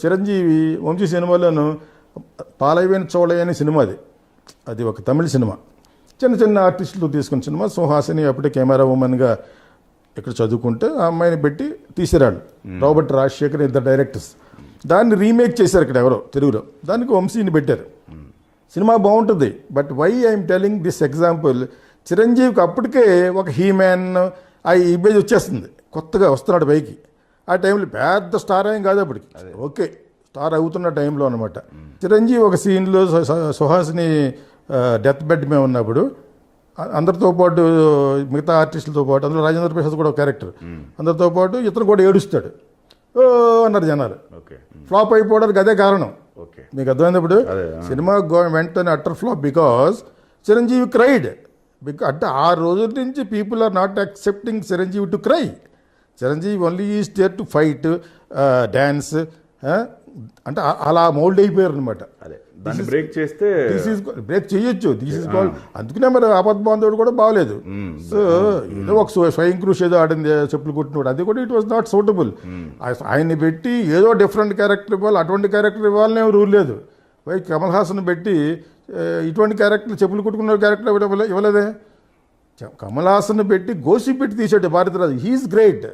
చిరంజీవి వంశీ సినిమాలోను పాలైపోయిన చోళయ్య అనే సినిమా అది ఒక తమిళ సినిమా. చిన్న చిన్న ఆర్టిస్టులు తీసుకున్న సినిమా. సుహాసిని అప్పుడే కెమెరా ఉమెన్గా ఇక్కడ చదువుకుంటే ఆ అమ్మాయిని పెట్టి తీసిరాడు. రాబర్ట్ రాజశేఖర్ ఇద్దరు డైరెక్టర్స్. దాన్ని రీమేక్ చేశారు ఇక్కడ ఎవరో తెలుగులో. దానికి వంశీని పెట్టారు. సినిమా బాగుంటుంది. But why I'm telling this example, చిరంజీవికి అప్పటికే ఒక హీమ్యాన్ ఆ ఇమేజ్ వచ్చేస్తుంది. కొత్తగా వస్తున్నాడు పైకి. ఆ టైంలో పెద్ద స్టార్ ఏం కాదు అప్పటికి. ఓకే, స్టార్ అవుతున్న టైంలో అనమాట. చిరంజీవి ఒక సీన్లో సుహాసిని డెత్ బెడ్ మీద ఉన్నప్పుడు అందరితో పాటు మిగతా ఆర్టిస్టులతో పాటు అందులో రాజేంద్ర ప్రసాద్ కూడా ఒక క్యారెక్టర్, అందరితో పాటు ఇతను కూడా ఏడుస్తాడు. ఓ అన్నారు జనాలు. ఫ్లాప్ అయిపోవడానికి అదే కారణం. మీకు అర్థమైనప్పుడు సినిమా వెంటనే utter flop because Chiranjeevi cried. అంటే ఆ రోజుల నుంచి people are not accepting Chiranjeevi to cry. Chiranjeevi only is there to fight, dance. అంటే అలా మౌల్డ్ అయిపోయారు అనమాట. బ్రేక్ చేస్తే బ్రేక్ చేయొచ్చు. This is called. అందుకనే మరి ఆపద్ బాంధవుడు కూడా బాగలేదు. సో ఏదో ఒక స్వయం కృషి ఏదో ఆడింది, చెప్పులు కుట్టినప్పుడు అది కూడా ఇట్ వాజ్ నాట్ సూటబుల్. ఆయన్ని పెట్టి ఏదో డిఫరెంట్ క్యారెక్టర్ ఇవ్వాలి, అటువంటి క్యారెక్టర్ ఇవ్వాలని రూల్ లేదు. వై కమల్ హాసన్ పెట్టి ఇటువంటి క్యారెక్టర్ చెప్పులు కుట్టుకున్న క్యారెక్టర్ ఇవ్వలేదే. కమల్ హాసన్ పెట్టి గోసి పెట్టి తీసాడు భారతరాజు. He's great.